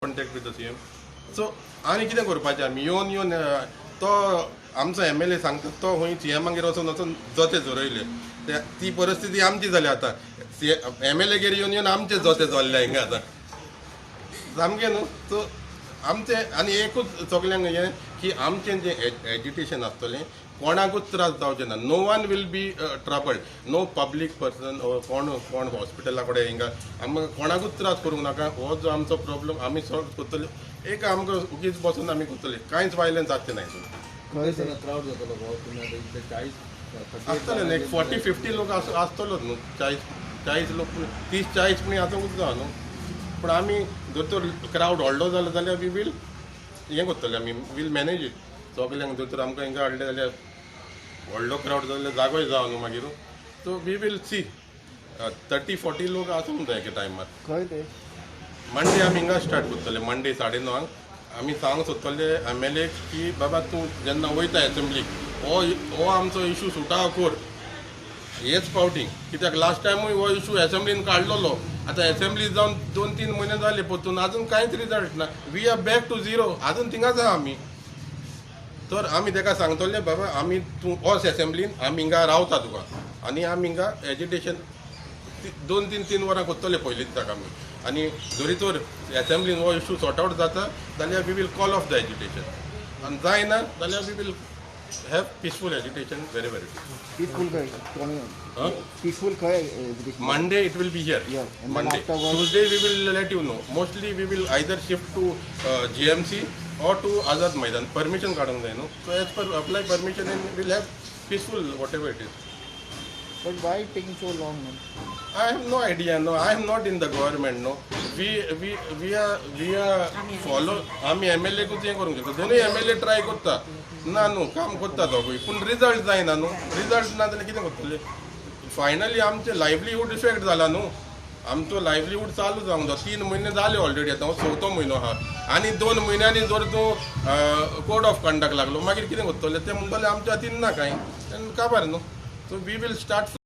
Contact with the CM. So आनी कितें करपाचें आमी येवन तो आमचो MLA सांगता तो खंय CMागेर वचून जोते जोरयले ती परिस्थिती आमची जाली आतां. MLAगेर येवन आमचे जोते जोल्ले हिंगा आतां सामकें न्हू. सो आमचे आनी एकूच सगल्यांक हें की आमचें जें एज्युटेशन आसतलें कोणाकूच त्रास जावचे ना. No one will be troubled. No public person कोण हॉस्पिटला कडेन हिंगा आमकां कोणाकूच त्रास करूंक नाका. हो जो आमचो प्रॉब्लम आमी सॉल्व करतले. एक आमकां उगीच बसून आमी करतले. कांयच वायलन्स जावचें ना हितून. क्राऊड जातलो आसतले न्हू एक 40-50 लोक आसतलोच न्हू. 40 लोक 30-40 पण आतांच जावं न्हू. पूण आमी जर तर क्रावड व्हडलो जालो जाल्यार वी वील हें करतले आमी वील मॅनेज इट. सगल्यांक जर तर आमकां हिंगा हाडले जाल्यार व्हडलो क्रावड जाल्यार जागोय जावं न्हू मागीर. सो वी वील सी 30-40 लोक आसूंक जाय एके टायमार. खंय ते मंडे आमी हिंगा स्टार्ट करतले. मंडे 9:30 आमी सांगूंक सोदतले MLA की बाबा तूं जेन्ना वयता एसेंब्लीक हो आमचो इशू सुटाव कर हेच फावटी. कित्याक लास्ट टायमूय हो इशू एसेंब्लीन काडलेलो. आतां एसेंब्ली जावन 2-3 म्हयने जाले परतून आजून कांयच रिजल्ट ना. We are back to zero. आजून थिंगाच आहा आमी. तर आमी ताका सांगतले बाबा आमी तूं वच एसेंब्लीन आमी हिंगा रावता तुका आनी आमी हिंगा एज्युटेशन 2-3 वरां करतले पयलींच ताका आमी. आनी जरी तर एसेंब्लीन हो इशू सॉर्ट आवट जाता जाल्यार we will call off the education. आनी जायना जाल्यार we will have peaceful education very peaceful खंय कोणी Huh? पीसफुल खंय education Monday it will be here. Yeah, and then Monday. afterwards- Tuesday we will let you know. Mostly we will either shift to GMC or to Azad Maidan. Permission काढूंक जाय न्हू. So as per apply permission and we'll have peaceful whatever it is. But why taking so long man I have no idea. No, I am not in the government. No, we are follow. आम्ही MLA कुछ हें करूंक शकता. दोनूय MLA try करता ना न्हू काम करता दोगूय पूण रिजल्ट जायना न्हू. रिजल्ट ना जाल्यार कितें करतले. फायनली आमचे लायव्हलीहूड इफेक्ट जाला न्हू. आमचो लायव्हलीहूड चालू जावंक जाय. 3 म्हयने जाले ऑलरेडी. आतां हो 4थो म्हयनो आहा आनी 2 म्हयन्यांनी जर तूं कोड ऑफ कंडक्ट लागलो मागीर कितें करतले. ते म्हणटले आमच्या हातीन ना कांय काबार न्हू. So we will start